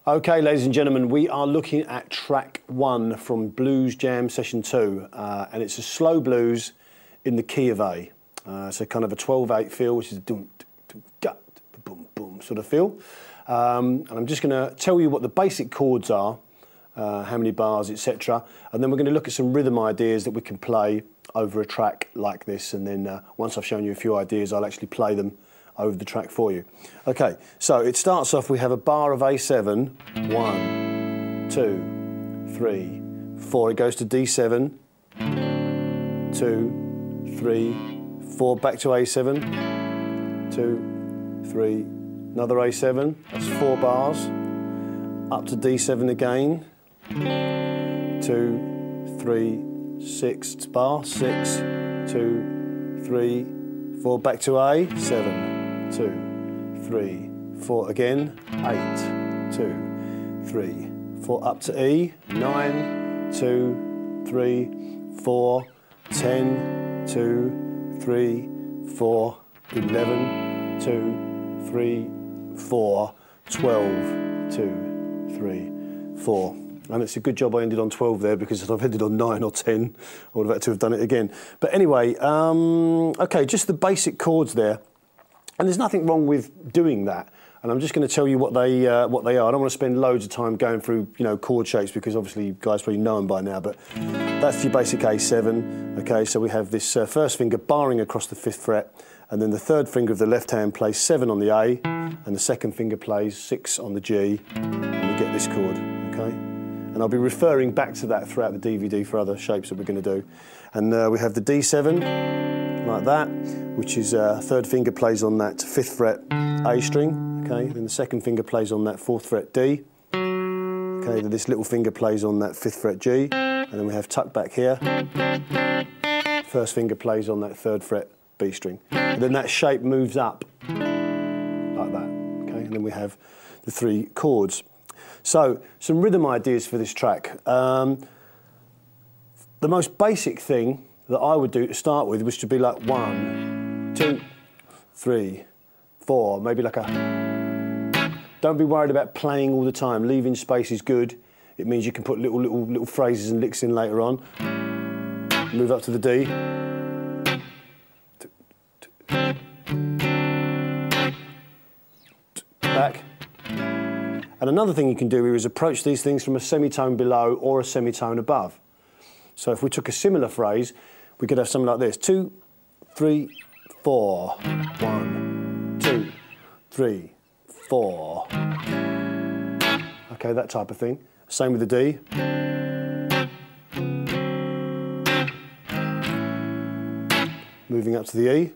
Okay, ladies and gentlemen, we are looking at track 1 from Blues Jam Session 2, and it's a slow blues in the key of A. So kind of a 12/8 feel, which is a boom, boom sort of feel. And I'm just going to tell you what the basic chords are, how many bars, etc. And then we're going to look at some rhythm ideas that we can play over a track like this. And then once I've shown you a few ideas, I'll actually play them over the track for you. Okay, so it starts off, we have a bar of A7, 1, 2, 3, 4. It goes to D7, 2, 3, 4, back to A7, 2, 3, another A7, that's 4 bars, up to D7 again, 2, 3, 6 bar, 6, 2, 3, 4, back to A, 7, 2, 3, 4 again, 8, 2, 3, 4 up to E, 9, 2, 3, 4, 10, 2, 3, 4, 11, 2, 3, 4, 12, 2, 3, 4. And it's a good job I ended on 12 there, because if I've ended on 9 or 10, I would have had to have done it again. But anyway, okay, just the basic chords there. And there's nothing wrong with doing that. And I'm just going to tell you what they are. I don't want to spend loads of time going through, chord shapes, because obviously you guys probably know them by now. But that's your basic A7. Okay, so we have this first finger barring across the 5th fret, and then the third finger of the left hand plays 7 on the A, and the second finger plays 6 on the G, and we get this chord. Okay, and I'll be referring back to that throughout the DVD for other shapes that we're going to do. And we have the D7. Like that, which is third finger plays on that 5th fret A string, okay, then the second finger plays on that 4th fret D, okay, then this little finger plays on that 5th fret G, and then we have tuck back here, first finger plays on that 3rd fret B string, and then that shape moves up like that, okay, and then we have the 3 chords. So, some rhythm ideas for this track. The most basic thing that I would do to start with was to be like 1, 2, 3, 4, maybe like a... Don't be worried about playing all the time. Leaving space is good. It means you can put little phrases and licks in later on. Move up to the D. Back. And another thing you can do here is approach these things from a semitone below or a semitone above. So if we took a similar phrase, we could have something like this: 2, 3, 4, 1, 2, 3, 4. Okay, that type of thing. Same with the D. Moving up to the E.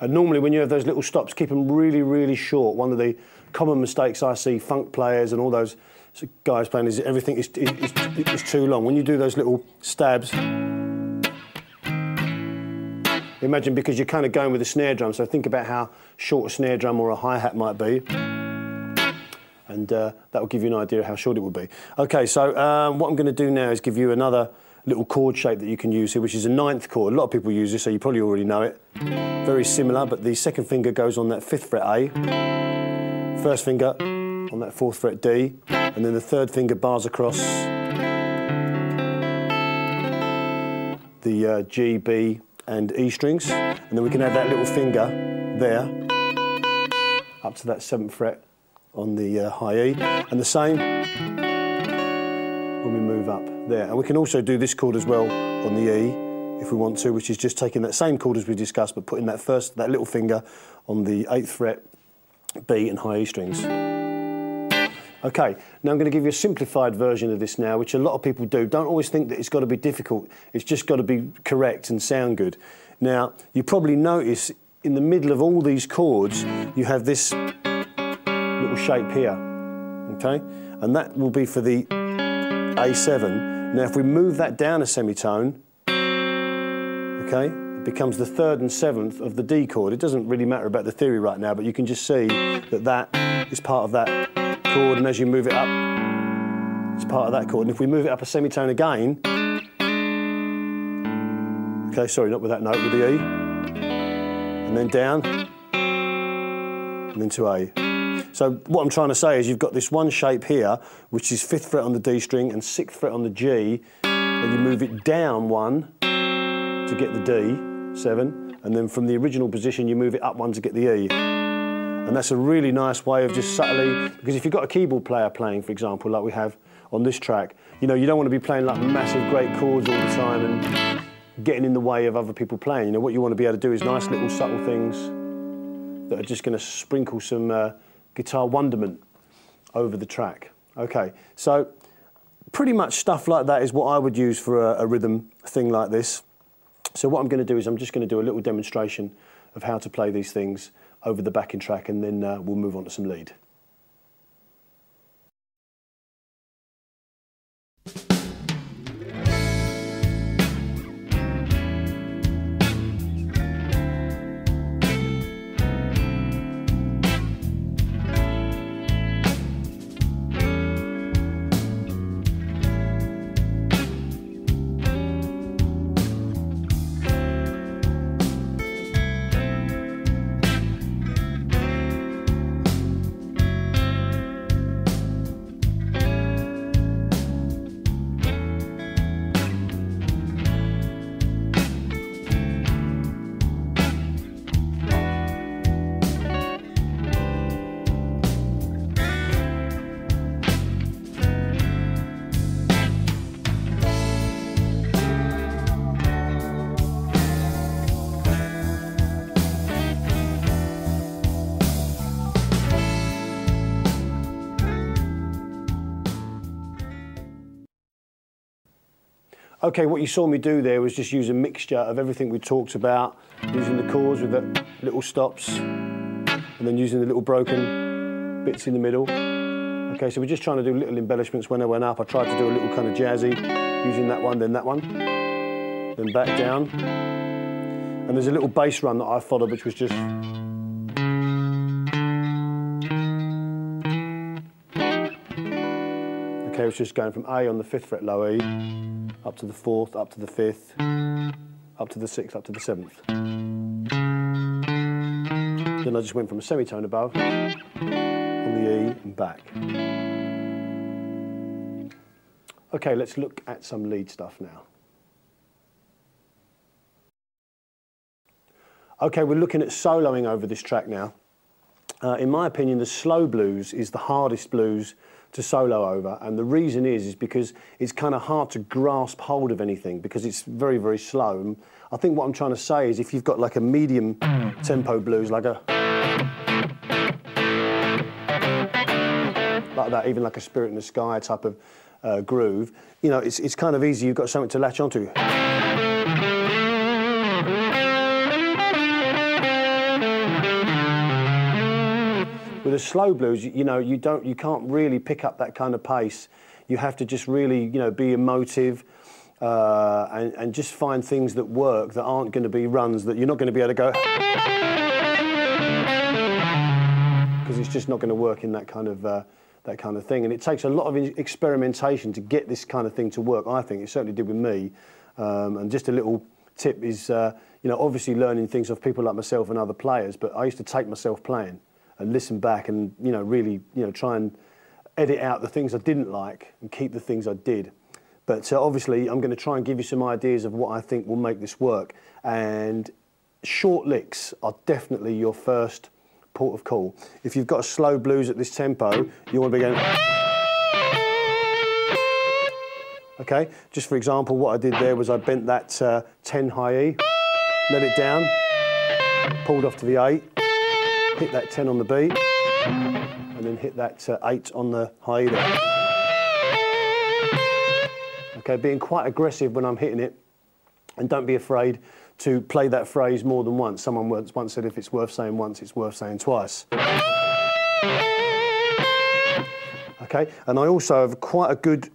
And normally when you have those little stops, keep them really, really short. One of the common mistakes I see funk players and all those guys playing is everything is too long. When you do those little stabs, imagine, because you're kind of going with a snare drum, so think about how short a snare drum or a hi-hat might be. And that will give you an idea of how short it will be. Okay, so what I'm going to do now is give you another little chord shape that you can use here, which is a 9th chord. A lot of people use this, so you probably already know it. Very similar, but the second finger goes on that 5th fret A, first finger on that 4th fret D, and then the third finger bars across the G, B and E strings, and then we can add that little finger there up to that 7th fret on the high E, and the same when we move up there. And we can also do this chord as well on the E if we want to, which is just taking that same chord as we discussed, but putting that little finger on the 8th fret B and high E strings. Okay, now I'm going to give you a simplified version of this now, which a lot of people do. Don't always think that it's got to be difficult. It's just got to be correct and sound good. Now, you probably notice in the middle of all these chords, you have this little shape here, okay? And that will be for the A7. Now, if we move that down a semitone, okay, it becomes the 3rd and 7th of the D chord. It doesn't really matter about the theory right now, but you can just see that that is part of that chord, and as you move it up, It's part of that chord. And if we move it up a semitone again, okay, sorry, not with that note, with the E, and then down, and then to A. So what I'm trying to say is you've got this one shape here, which is 5th fret on the D string and 6th fret on the G, and you move it down 1 to get the D, 7, and then from the original position you move it up 1 to get the E. And that's a really nice way of just subtly, because if you've got a keyboard player playing, for example, like we have on this track, you know, you don't want to be playing like massive great chords all the time and getting in the way of other people playing. You know, what you want to be able to do is nice little subtle things that are just going to sprinkle some guitar wonderment over the track. Okay, so pretty much stuff like that is what I would use for a rhythm thing like this. So what I'm going to do is I'm just going to do a little demonstration of how to play these things over the backing track, and then we'll move on to some lead. Okay, what you saw me do there was just use a mixture of everything we talked about, using the chords with the little stops, and then using the little broken bits in the middle. Okay, so we're just trying to do little embellishments when I went up. I tried to do a little kind of jazzy, using that one, then back down. And there's a little bass run that I followed, which was just... Okay, it's just going from A on the 5th fret low E, up to the 4th, up to the 5th, up to the 6th, up to the 7th. Then I just went from a semitone above, on the E and back. Okay, let's look at some lead stuff now. Okay, we're looking at soloing over this track now. In my opinion, the slow blues is the hardest blues to solo over, and the reason is because it's kind of hard to grasp hold of anything because it's very, very slow. And I think what I'm trying to say is if you've got like a medium tempo blues, like that, even like a Spirit in the Sky type of groove, you know, it's kind of easy. You've got something to latch onto. With a slow blues, you know, you can't really pick up that kind of pace. You have to just really, you know, be emotive and just find things that work that aren't going to be runs that you're not going to be able to go, because it's just not going to work in that kind of thing. And it takes a lot of experimentation to get this kind of thing to work. I think it certainly did with me. And just a little tip is, you know, obviously learning things of people like myself and other players. But I used to take myself playing and listen back and, you know, really, you know, try and edit out the things I didn't like and keep the things I did. But obviously I'm going to try and give you some ideas of what I think will make this work. And short licks are definitely your first port of call. If you've got a slow blues at this tempo, you want to be going... Okay, just for example, what I did there was I bent that 10 high E, let it down, pulled off to the 8, hit that 10 on the B, and then hit that 8 on the high E there. Okay, being quite aggressive when I'm hitting it, and don't be afraid to play that phrase more than once. Someone once said if it's worth saying once, it's worth saying twice. Okay, and I also have quite a good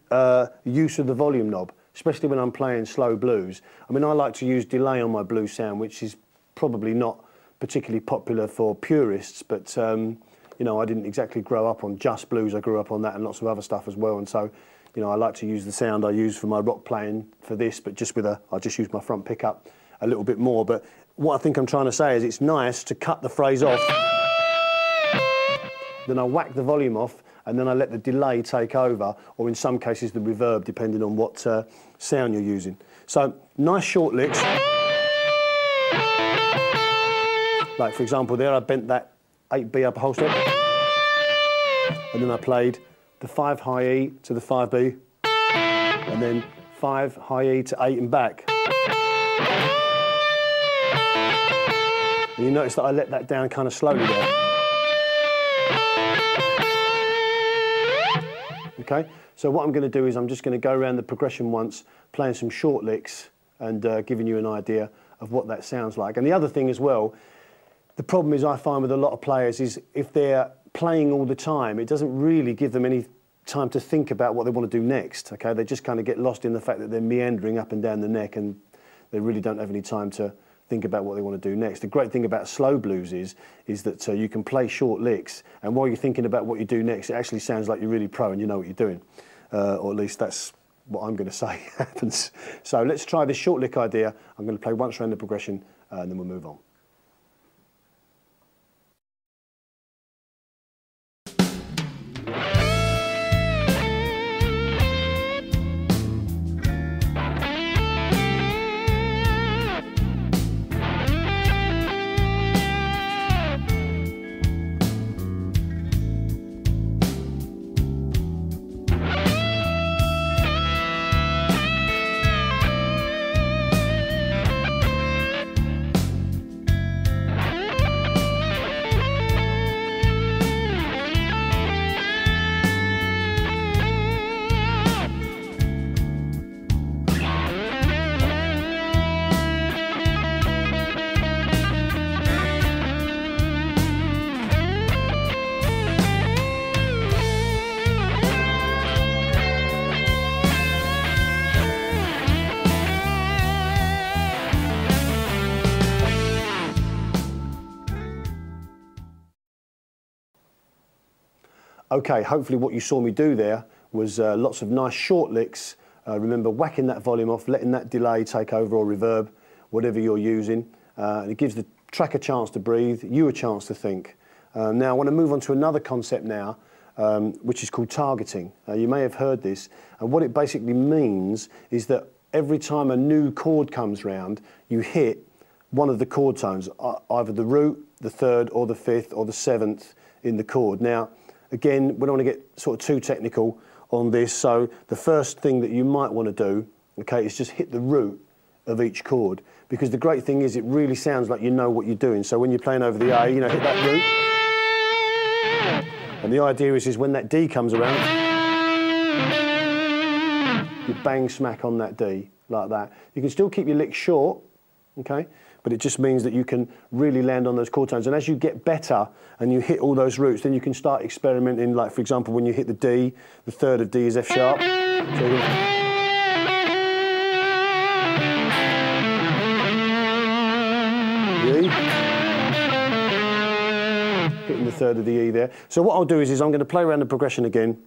use of the volume knob, especially when I'm playing slow blues. I mean, I like to use delay on my blues sound, which is probably not particularly popular for purists, but you you know, I didn't exactly grow up on just blues. I grew up on that and lots of other stuff as well. And so, you know, I like to use the sound I use for my rock playing for this, but just with I just use my front pickup a little bit more. But what I think I'm trying to say is it's nice to cut the phrase off, then I whack the volume off, and then I let the delay take over, or in some cases the reverb, depending on what sound you're using. So nice short licks. Like for example there, I bent that 8B up a whole step, and then I played the 5 high E to the 5B, and then 5 high E to 8 and back. And you notice that I let that down kind of slowly there. Okay, so what I'm going to do is I'm just going to go around the progression once, playing some short licks and giving you an idea of what that sounds like. And the other thing as well, the problem is I find with a lot of players is if they're playing all the time, it doesn't really give them any time to think about what they want to do next. Okay, they just kind of get lost in the fact that they're meandering up and down the neck, and they really don't have any time to think about what they want to do next. The great thing about slow blues is that you can play short licks, and while you're thinking about what you do next, it actually sounds like you're really pro and you know what you're doing. Or at least that's what I'm going to say happens. So let's try this short lick idea. I'm going to play once around the progression and then we'll move on. Okay, hopefully what you saw me do there was lots of nice short licks. Remember, whacking that volume off, letting that delay take over, or reverb, whatever you're using. And it gives the track a chance to breathe, you a chance to think. Now I want to move on to another concept now, which is called targeting. You may have heard this, and what it basically means is that every time a new chord comes round, you hit one of the chord tones, either the root, the third, or the fifth, or the seventh in the chord. Now, again, we don't want to get sort of too technical on this, so the first thing that you might want to do, okay, is just hit the root of each chord, because the great thing is it really sounds like you know what you're doing. So when you're playing over the A, you know, hit that root, and the idea is when that D comes around, you bang smack on that D like that. You can still keep your lick short, okay, but it just means that you can really land on those chord tones. And as you get better and you hit all those roots, then you can start experimenting. Like, for example, when you hit the D, the third of D is F sharp. So E. Hitting the third of the E there. So what I'll do is I'm going to play around the progression again,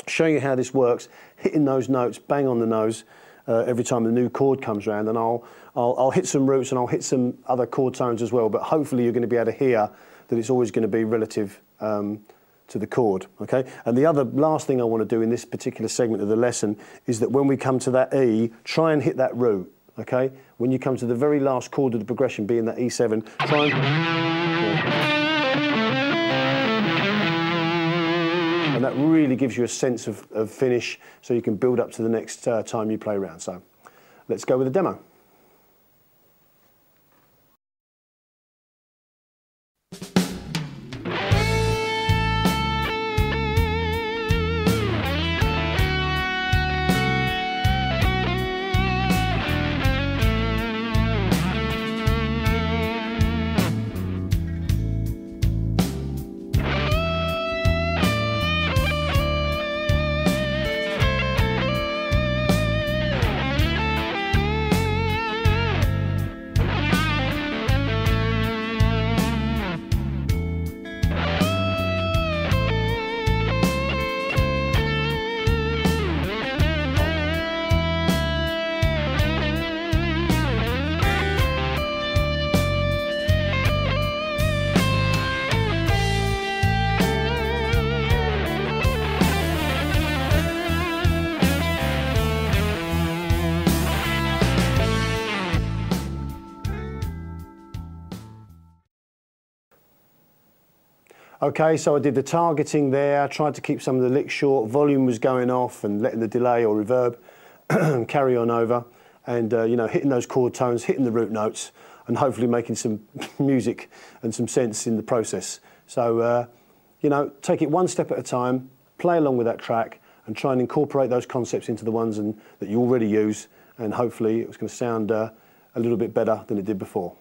show you how this works, hitting those notes, bang on the nose, every time a new chord comes around, and I'll hit some roots and I'll hit some other chord tones as well, but hopefully you're going to be able to hear that it's always going to be relative to the chord, okay? And the last thing I want to do in this particular segment of the lesson is that when we come to that E, try and hit that root, okay? When you come to the very last chord of the progression, being that E7, try and... And that really gives you a sense of finish, so you can build up to the next time you play around. So let's go with the demo. Okay, so I did the targeting there, tried to keep some of the licks short, volume was going off and letting the delay or reverb carry on over, and you know, hitting those chord tones, hitting the root notes, and hopefully making some music and some sense in the process. So, you know, take it one step at a time, play along with that track, and try and incorporate those concepts into the ones that you already use, and hopefully it's going to sound a little bit better than it did before.